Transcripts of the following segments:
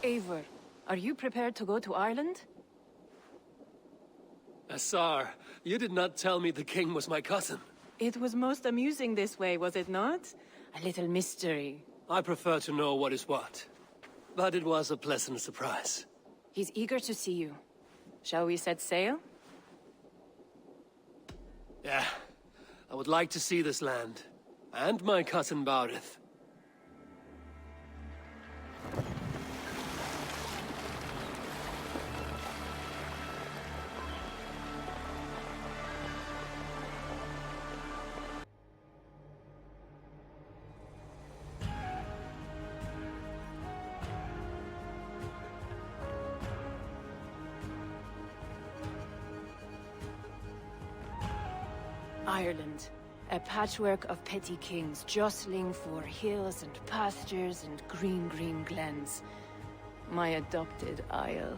Eivor, are you prepared to go to Ireland? Asar, you did not tell me the king was my cousin. It was most amusing this way, was it not? A little mystery. I prefer to know what is what. But it was a pleasant surprise. He's eager to see you. Shall we set sail? Yeah. I would like to see this land. And my cousin Barith. Ireland. A patchwork of petty kings jostling for hills and pastures and green glens. My adopted isle.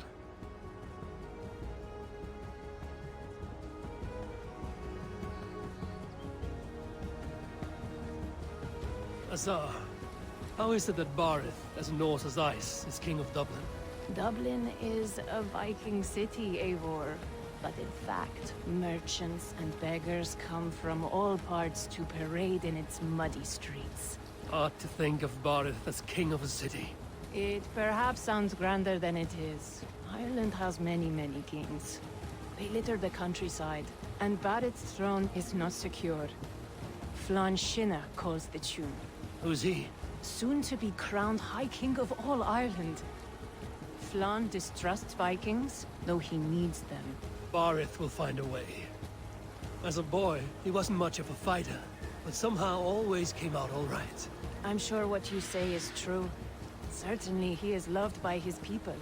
Azar, how is it that Barith, as Norse as ice, is king of Dublin? Dublin is a Viking city, Eivor. But in fact, merchants and beggars come from all parts to parade in its muddy streets. Hard to think of Barith as king of a city. It perhaps sounds grander than it is. Ireland has many kings. They litter the countryside, and Barith's throne is not secure. Flann Sinna calls the tune. Who's he? Soon to be crowned High King of all Ireland. Flann distrusts Vikings, though he needs them. Barith will find a way. As a boy, he wasn't much of a fighter, but somehow always came out all right. I'm sure what you say is true. Certainly he is loved by his people.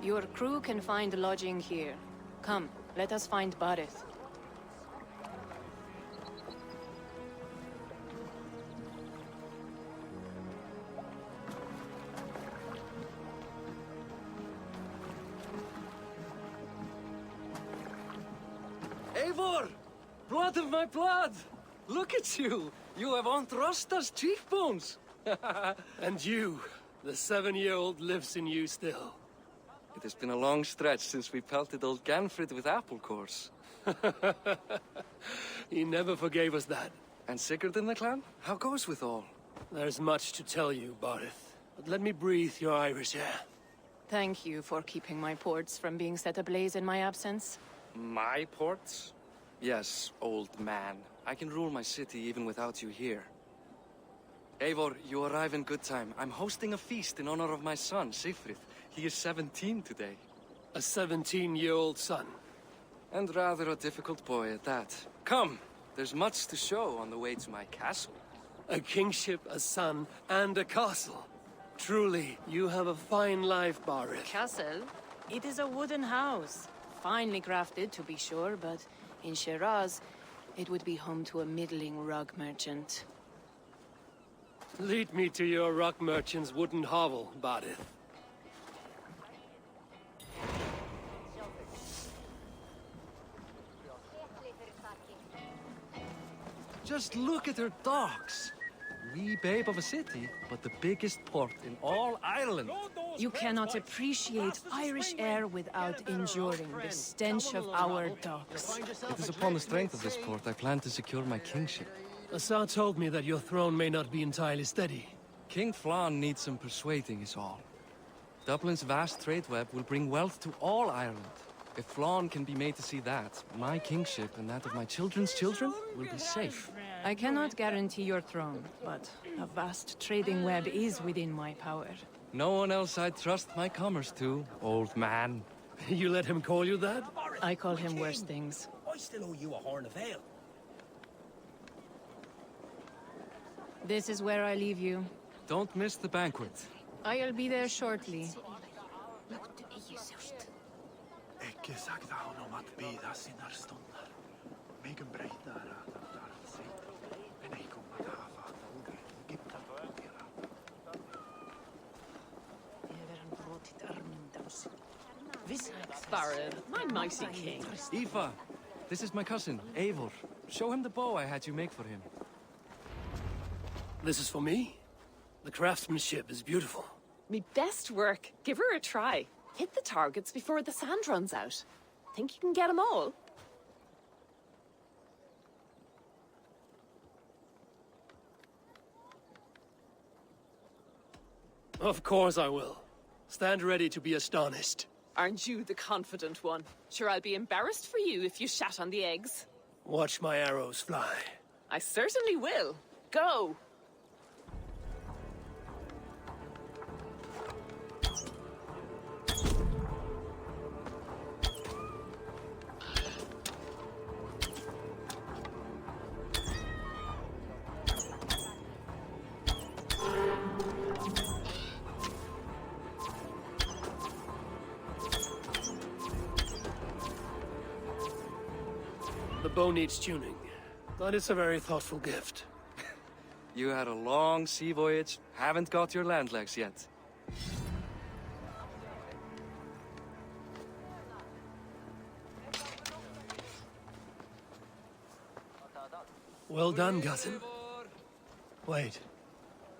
Your crew can find lodging here. Come, let us find Barith. Eivor! Blood of my blood! Look at you! You have Aunt Rosta's cheekbones! And you, the 7-year-old lives in you still. It has been a long stretch since we pelted old Ganfrid with apple cores. He never forgave us that. And Sigurd in the clan? How goes with all? There's much to tell you, Barith. But let me breathe your Irish air. Thank you for keeping my ports from being set ablaze in my absence. My ports? Yes, old man. I can rule my city even without you here. Eivor, you arrive in good time. I'm hosting a feast in honor of my son, Sigfrid. He is 17 today. A 17-year-old son. And rather a difficult boy at that. Come, there's much to show on the way to my castle. A kingship, a son, and a castle. Truly, you have a fine life, Barith. Castle? It is a wooden house. Finely crafted, to be sure, but in Shiraz, it would be home to a middling rug merchant. Lead me to your rock merchant's wooden hovel, Barith. Just look at her docks. Wee babe of a city, but the biggest port in all Ireland. You cannot appreciate Irish air without enduring the stench of our docks. It is upon the strength of this port I plan to secure my kingship. Asar told me that your throne may not be entirely steady. King Flann needs some persuading is all. Dublin's vast trade web will bring wealth to all Ireland. If Flann can be made to see that, my kingship and that of my children's children will be safe. I cannot guarantee your throne, but a vast trading web is within my power. No one else I'd trust my commerce to, old man. You let him call you that? I call him worse things. I still owe you a horn of ale. This is where I leave you. Don't miss the banquet. I'll be there shortly. Ekki sagði hann að bíða sinnar stundar. Megum breyta að sitt, en eigum að hafa þóri gifta gera. Baron, my mighty king. Aoife, this is my cousin, Eivor. Show him the bow I had you make for him. This is for me? The craftsmanship is beautiful. Me best work. Give her a try. Hit the targets before the sand runs out. Think you can get them all? Of course I will. Stand ready to be astonished. Aren't you the confident one? Sure, I'll be embarrassed for you if you shat on the eggs. Watch my arrows fly. I certainly will. Go! The bow needs tuning, but it's a very thoughtful gift. You had a long sea voyage, haven't got your land legs yet. Well done, cousin. Wait,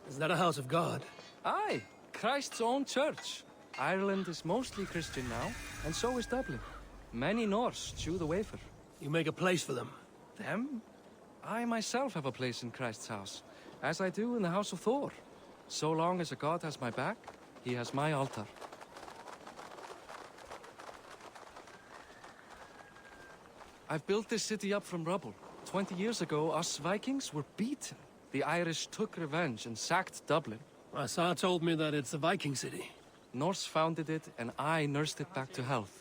is that a house of God? Aye, Christ's own church. Ireland is mostly Christian now, and so is Dublin. Many Norse chew the wafer. You make a place for them. Them? I myself have a place in Christ's house, as I do in the House of Thor. So long as a god has my back, he has my altar. I've built this city up from rubble. 20 years ago, us Vikings were beaten. The Irish took revenge and sacked Dublin. Asa told me that it's a Viking city. Norse founded it, and I nursed it back to health.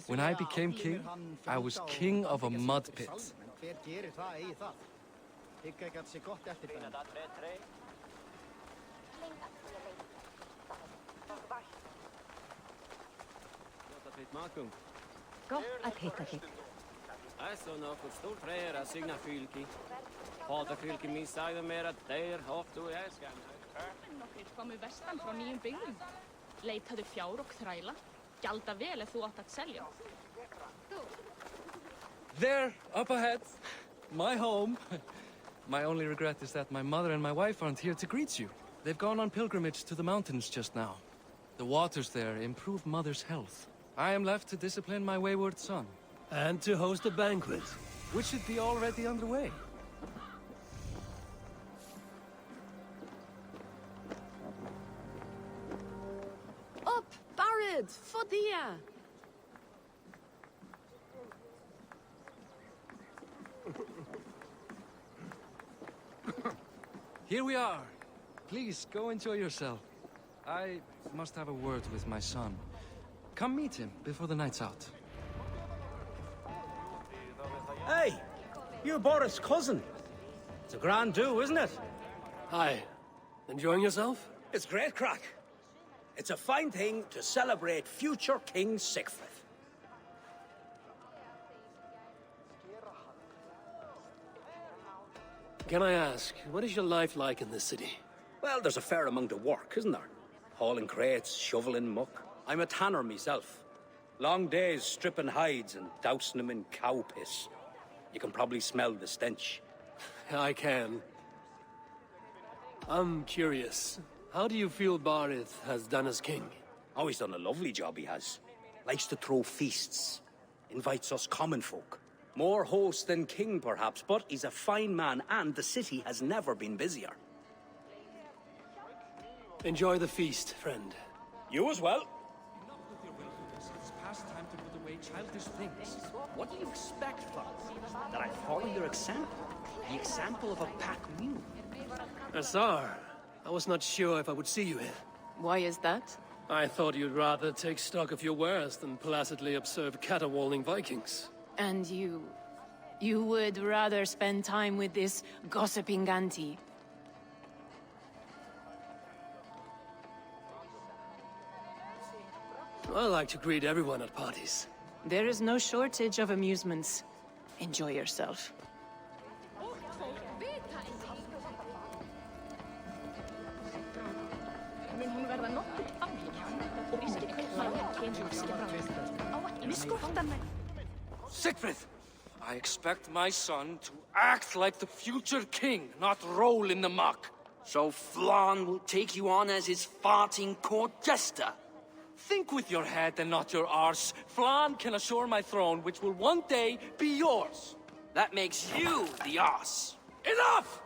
When I became king, I was king of a mud pit. Gott að hitta þig. Altså nokkuð stórt træer að signa fylki. Fátafylki mín sagði mér að þeir hóttu í æskan. Nokkrir komu vestan frá nýjum byggðum. Leitaðu fjár og þræla. Gjalda vel ef þú átt að selja. There, up ahead, my home. My only regret is that my mother and my wife aren't here to greet you. They've gone on pilgrimage to the mountains just now. The waters there improve mother's health. I am left to discipline my wayward son. And to host a banquet. Which should be already underway. Up, Barid! Fodia! Here we are. Please, go enjoy yourself. I must have a word with my son. Come meet him before the night's out. Hey, you're Boris' cousin. It's a grand do, isn't it? Hi. Enjoying yourself? It's great crack. It's a fine thing to celebrate future King Siegfried. Can I ask, what is your life like in this city? Well, there's a fair amount of work, isn't there? Hauling crates, shoveling muck. I'm a tanner myself. Long days stripping hides and dousing them in cow piss. You can probably smell the stench. I can. I'm curious. How do you feel Barith has done as king? Oh, he's done a lovely job, he has. Likes to throw feasts. Invites us common folk. More host than king, perhaps, but he's a fine man, and the city has never been busier. Enjoy the feast, friend. You as well. Enough with your wilderness. It's past time to put away childish things. What do you expect from us? That I follow your example? The example of a pack mule? Asar, I was not sure if I would see you here. Why is that? I thought you'd rather take stock of your wares than placidly observe caterwauling Vikings. And you would rather spend time with this gossiping auntie? I like to greet everyone at parties. There is no shortage of amusements. Enjoy yourself. Mun hún verða nokkuð Siegfried! I expect my son to act like the future king, not roll in the muck. So Flan will take you on as his farting court jester? Think with your head and not your arse. Flan can assure my throne, which will one day be yours. That makes you the ass. Enough!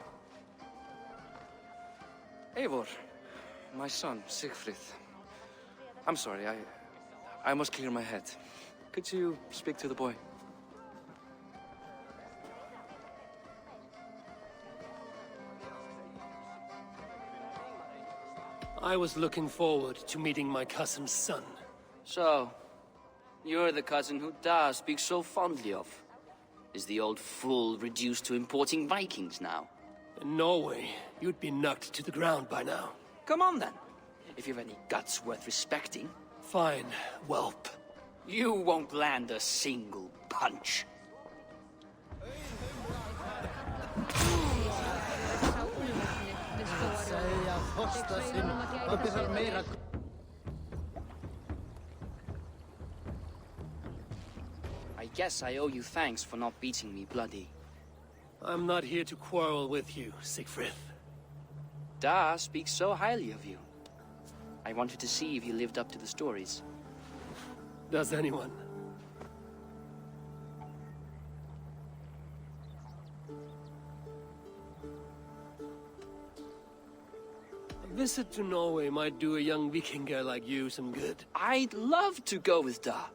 Eivor, my son, Siegfried. I'm sorry, I must clear my head. Could you speak to the boy? I was looking forward to meeting my cousin's son. So, you're the cousin who Da speaks so fondly of. Is the old fool reduced to importing Vikings now? In Norway, you'd be knocked to the ground by now. Come on then, if you've any guts worth respecting. Fine, whelp. You won't land a single punch. I guess I owe you thanks for not beating me bloody. I'm not here to quarrel with you, Siegfried. Da speaks so highly of you. I wanted to see if you lived up to the stories. Does anyone? A visit to Norway might do a young Vikinger like you some good. I'd love to go with Da.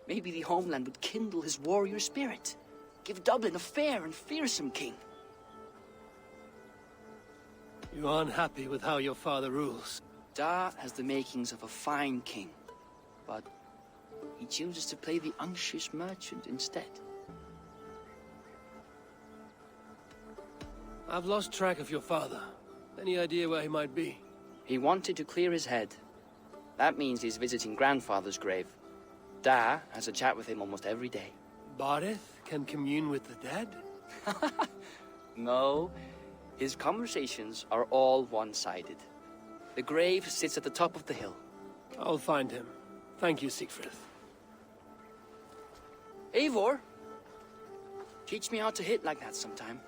Maybe the homeland would kindle his warrior spirit. Give Dublin a fair and fearsome king. You aren't happy with how your father rules. Da has the makings of a fine king, but he chooses to play the unctuous merchant instead. I've lost track of your father. Any idea where he might be? He wanted to clear his head. That means he's visiting grandfather's grave. Da has a chat with him almost every day. Barith can commune with the dead? No, his conversations are all one-sided. The grave sits at the top of the hill. I'll find him. Thank you, Siegfried. Eivor, teach me how to hit like that sometime.